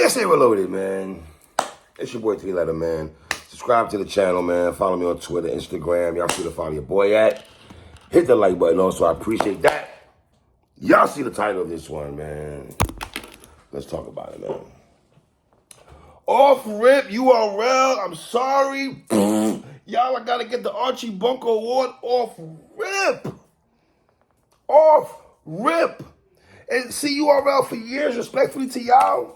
PSA Reloaded, man. It's your boy 3-Letter, man. Subscribe to the channel, man. Follow me on Twitter, Instagram. Y'all see to follow your boy at. Hit the like button also. I appreciate that. Y'all see the title of this one, man. Let's talk about it, man. Off rip URL. I'm sorry. Y'all, I gotta get the Archie Bunker Award off rip. Off rip. And see URL for years, respectfully to y'all.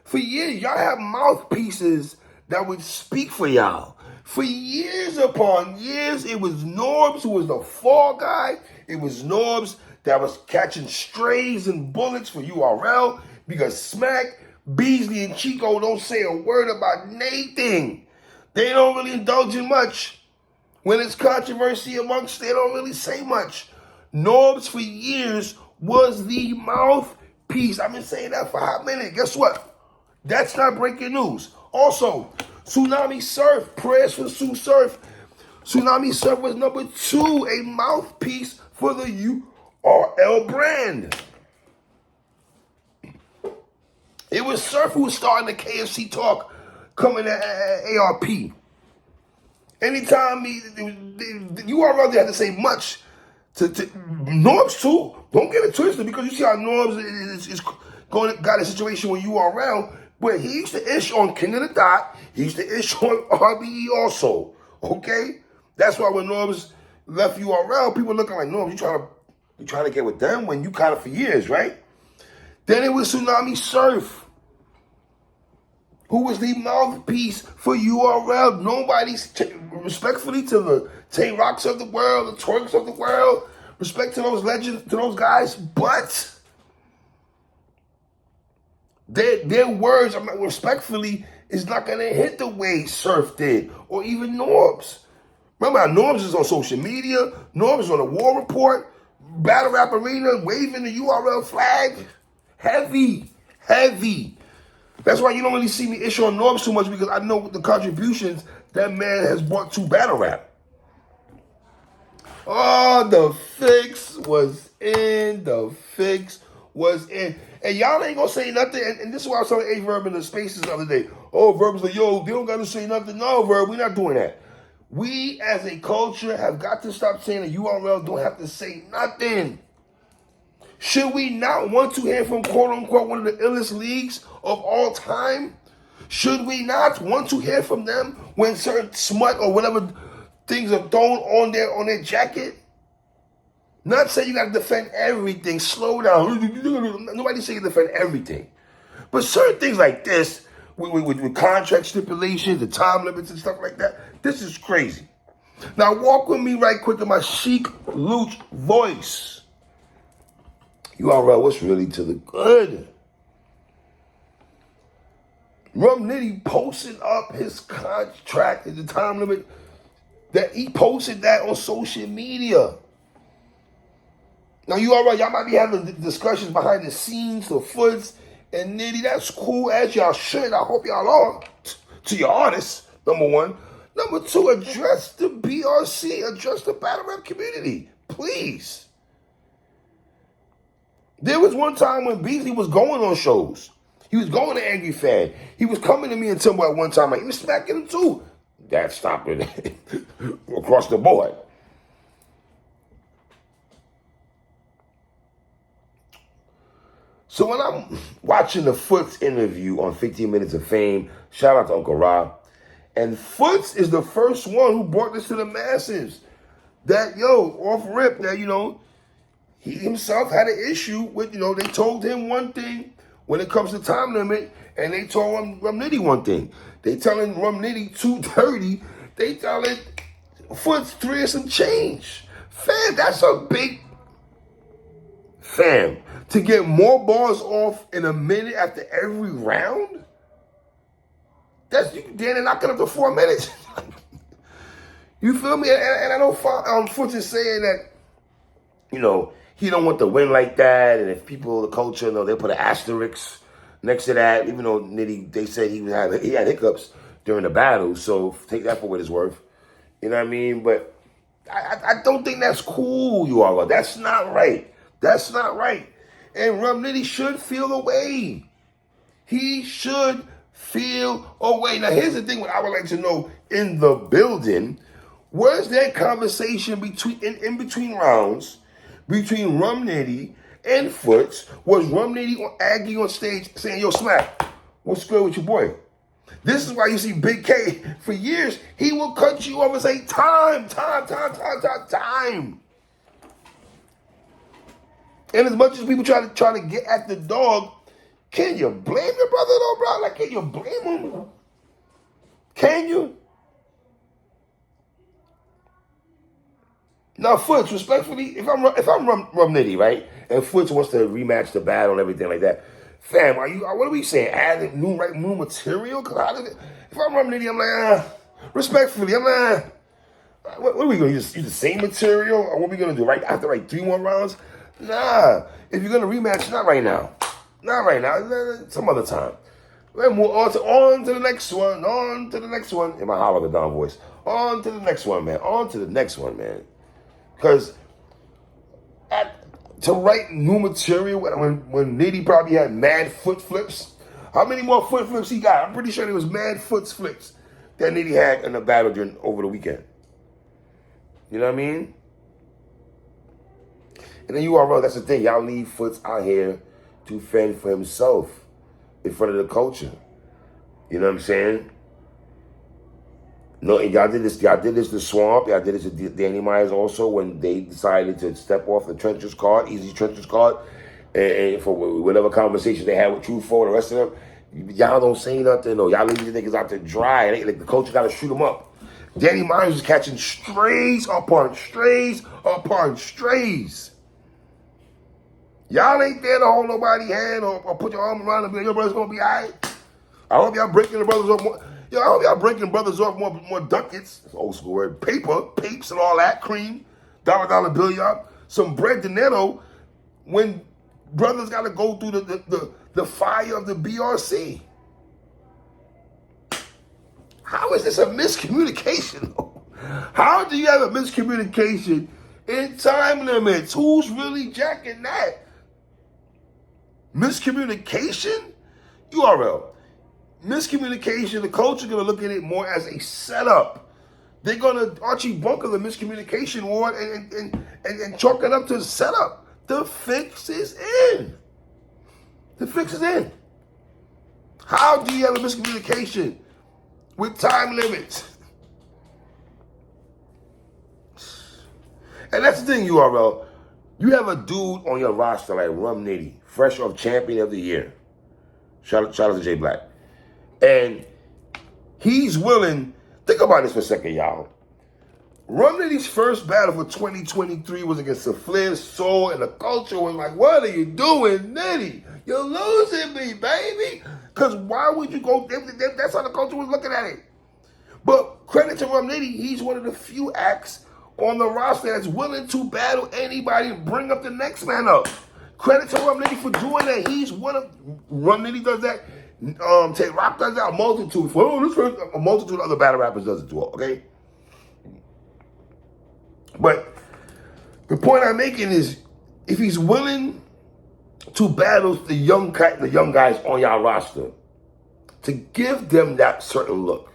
For years, y'all have mouthpieces that would speak for y'all. For years upon years, it was Norbs who was the fall guy. It was Norbs that was catching strays and bullets for URL because Smack, Beasley, and Chico don't say a word about anything. They don't really indulge in much. When it's controversy amongst, they don't really say much. Norbs for years was the mouthpiece. I've been saying that for a hot minute. Guess what? That's not breaking news. Also, Tsunami Surf, prayers for Sue Surf. Tsunami Surf was number 2, a mouthpiece for the URL brand. It was Surf who was starting the KFC talk coming to ARP. Anytime the URL didn't have to say much to Norbs too. Don't get it twisted because you see how Norbs is got a situation with URL where he used to ish on King of the Dot. He used to ish on RBE also. Okay? That's why when Norbs left URL, people looking like, Norbs, you trying to get with them when you kind of for years, right? Then it was Tsunami Surf, who was the mouthpiece for URL. Nobody's, respectfully to the Tay Rocks of the world, the Twerks of the world, respect to those legends, to those guys, but their words, respectfully, is not going to hit the way Surf did, or even Norbs. Remember how Norbs is on social media, Norbs is on the War Report, Battle Rap Arena, waving the URL flag. Heavy. That's why you don't really see me issue on Norbs too much, because I know the contributions that man has brought to battle rap. Oh, the fix was in. And y'all ain't gonna say nothing. And this is why I was telling A-Verb in the spaces the other day. Oh, Verb's like, yo, they don't gotta say nothing. No, Verb, we're not doing that. We as a culture have got to stop saying the URL don't have to say nothing. Should we not want to hear from quote-unquote one of the illest leagues of all time? Should we not want to hear from them when certain smut or whatever things are thrown on their jacket? Not saying you got to defend everything. Slow down. Nobody saying you defend everything. But certain things like this, with contract stipulations, the time limits and stuff like that, this is crazy. Now walk with me right quick in my chic Luch voice. URL, what's really to the good? Rum Nitty posted up his contract at the time limit. That he posted that on social media. Now URL, y'all might be having discussions behind the scenes, the foots, and Nitty. That's cool, as y'all should. I hope y'all are. To your artists, number one. Number two, address the BRC, address the battle rap community, please. There was one time when Beasley was going on shows. He was going to Angry Fan. He was coming to me and Timbo at one time. He was smacking him too. That stopped it across the board. So when I'm watching the Foots interview on 15 Minutes of Fame, shout out to Uncle Ra, and Foots is the first one who brought this to the masses. That, off rip, that, he himself had an issue with, they told him one thing when it comes to time limit, and they told Rum Nitty one thing. They telling Rum Nitty 230, they telling Foots 3 or some change. Fam, that's a big... Fam, to get more bars off in a minute after every round? Then knock it up to 4 minutes. You feel me? And I know Foots is saying that, he don't want to win like that, and if people, the culture, they'll put an asterisk next to that, even though Nitty, they said he had hiccups during the battle, so take that for what it's worth. You know what I mean? But I don't think that's cool, URL. That's not right. And Rum Nitty should feel away. He should feel away. Now, here's the thing what I would like to know in the building. Where's that conversation in between rounds between Rum Nitty and Foots? Was Rum Nitty or Aggie on stage saying, yo, Smack, what's good with your boy? This is why you see Big K, for years, he will cut you off and say, time. And as much as people try to get at the dog, can you blame your brother though, bro? Like, can you blame him? Can you? Now, Foots, respectfully, if I'm Rum Nitty, right, and Foots wants to rematch the battle and everything like that, fam, what are we saying? Add new material? Cause if I'm Rum Nitty, I'm like, respectfully, I'm like, what are we gonna use the same material, or what are we gonna do right after like 3 more rounds? Nah, if you're gonna rematch, not right now, some other time. Let's move on to the next one. In my Hollow Don voice, on to the next one, man. Because to write new material when Nitty probably had mad foot flips, how many more foot flips he got? I'm pretty sure there was mad foot flips that Nitty had in the battle over the weekend. You know what I mean? And then URL, that's the thing. Y'all leave Foots out here to fend for himself in front of the culture. You know what I'm saying? No, y'all did this to Swamp. Y'all did this to Danny Myers also when they decided to step off the Trenches card, Easy Trenches card, and for whatever conversation they had with True Four and the rest of them. Y'all don't say nothing, though. Y'all leave these niggas out to dry. Like the culture got to shoot them up. Danny Myers is catching strays upon strays upon strays. Y'all ain't there to hold nobody's hand or put your arm around and be like, your brother's going to be all right. I hope y'all breaking the brothers off more. I hope y'all breaking brothers off more ducats. That's old school word. Paper, papes and all that, cream, dollar bill, y'all. Some bread dinero when brothers got to go through the fire of the BRC. How is this a miscommunication, though? How do you have a miscommunication in time limits? Who's really jacking that? Miscommunication? URL. Miscommunication, the culture going to look at it more as a setup. They're going to Archie Bunker the miscommunication ward and chalk it up to the setup. The fix is in. How do you have a miscommunication with time limits? And that's the thing, URL. You have a dude on your roster like Rum Nitty, fresh off Champion of the Year. Shout out to Jay Black. And he's willing, think about this for a second, y'all. Rum Nitty's first battle for 2023 was against the Flair Soul, and the culture was like, what are you doing, Nitty? You're losing me, baby. Because why would you go, that's how the culture was looking at it. But credit to Rum Nitty, he's one of the few acts on the roster that's willing to battle anybody and bring up the next man up. Credit to Rum Nitty for doing that. He's one of, Rum Nitty does that. Tay Rock does that, a multitude of other battle rappers does it too, okay? But the point I'm making is, if he's willing to battle the young guys on y'all roster, to give them that certain look,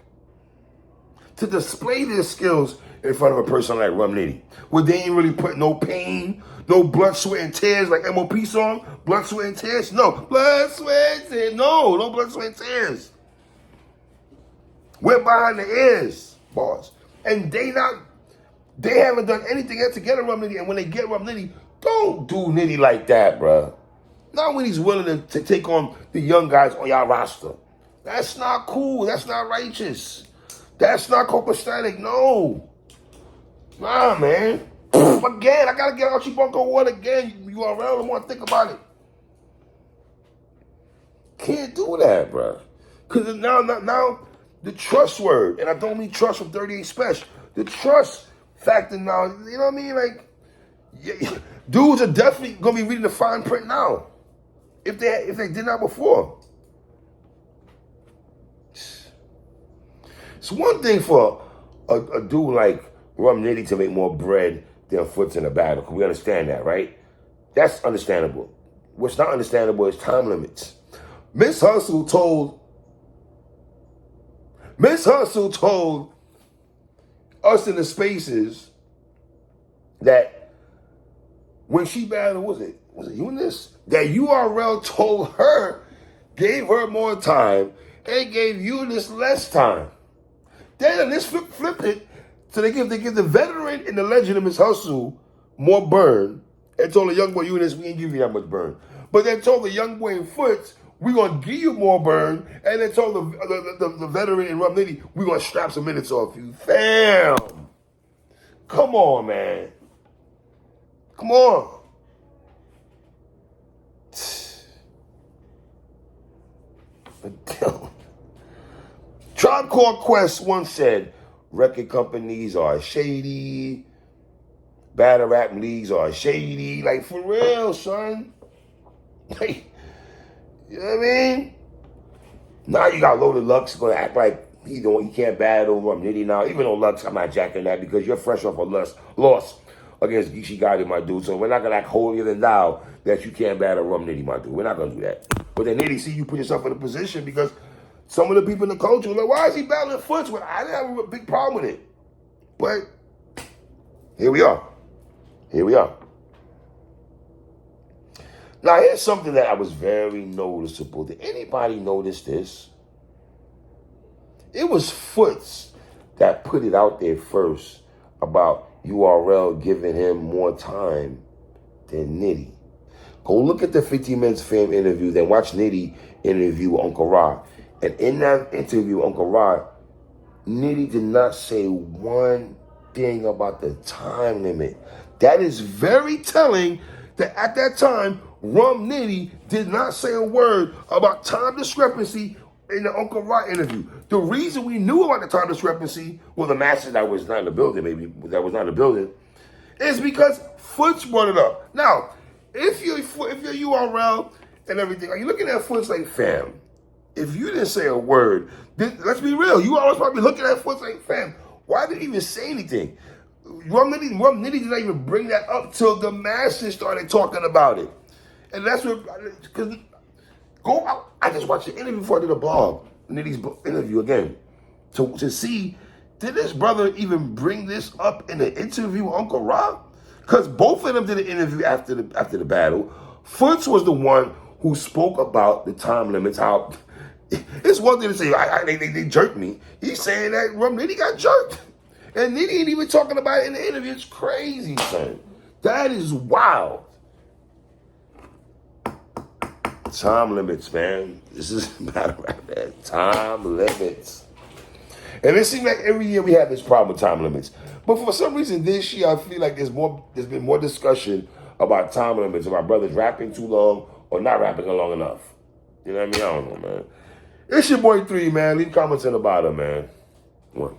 to display their skills in front of a person like Rum Nitty, where they ain't really put no pain, no blood, sweat, and tears, like MOP song, blood, sweat, and tears. No, blood, sweat, and tears. No blood, sweat, and tears. Went behind the ears, boss. And they haven't done anything yet to get a Rum Nitty. And when they get Rum Nitty, don't do Nitty like that, bruh. Not when he's willing to take on the young guys on y'all roster. That's not cool. That's not righteous. That's not copacetic. No. Nah, man. Again, I gotta get Archie Bunker Award again. URL, I want to think about it. Can't do that, bro. Because now the trust word, and I don't mean trust from 38 Special. The trust factor now, you know what I mean? Like, yeah, dudes are definitely gonna be reading the fine print now, if they did not before. It's one thing for a dude like Rum Nitty to make more bread than Foots in a battle. We understand that, right? That's understandable. what's not understandable is time limits. Miss Hustle told us in the spaces that when she battled, was it Eunice? That URL told her, gave her more time, and gave Eunice less time. Then let's flip it. So they give the veteran and the legend of Miss Hustle more burn, and told the young boy Eunice, we ain't give you that much burn. But then told the young boy in Foots, we're going to give you more burn, and then told the veteran in Rum Nitty, we're going to strap some minutes off you. Fam! Come on, man. Come on. Tribe Called Quest once said, record companies are shady, battle rap leagues are shady. Like, for real, son. Like, you know what I mean? Now you got Loaded Lux going to act like he can't battle Rum Nitty now. Even though Lux, I'm not jacking that because you're fresh off a loss against Geechee Gotti, my dude. So we're not going to act holier than thou that you can't battle Rum Nitty, my dude. We're not going to do that. But then Nitty, see, you put yourself in a position because some of the people in the culture were like, why is he battling Foots? Well, I didn't have a big problem with it. But here we are. Here we are. Now, here's something that I was very noticeable. Did anybody notice this? It was Foots that put it out there first about URL giving him more time than Nitty. Go look at the 50 Minutes Fame interview, then watch Nitty interview Uncle Rod. And in that interview, Uncle Rod, Nitty did not say one thing about the time limit. That is very telling that at that time, Rum Nitty did not say a word about time discrepancy in the Uncle Rod interview. The reason we knew about the time discrepancy, well, the master that was not in the building, is because Foots brought it up. Now, if you're URL and everything, are you looking at Foots like, fam, if you didn't say a word, let's be real, you always probably looking at Foots like, fam, why did he even say anything? Rum Nitty did not even bring that up till the masses started talking about it. And that's what, because go out. I just watched the interview before I did a blog, Nitty's interview again, to see, did this brother even bring this up in the interview with Uncle Rob? Because both of them did an interview after the battle. Foots was the one who spoke about the time limits, how it's one thing to say, they jerked me. He's saying that Rum Nitty got jerked. And Nitty ain't even talking about it in the interview. It's crazy, son. That is wild. Time limits, man. This is battle rap, man. Time limits. And it seems like every year we have this problem with time limits. But for some reason this year I feel like there's been more discussion about time limits, about brothers rapping too long or not rapping long enough. You know what I mean? I don't know, man. It's your boy 3, man. Leave comments in the bottom, man. One.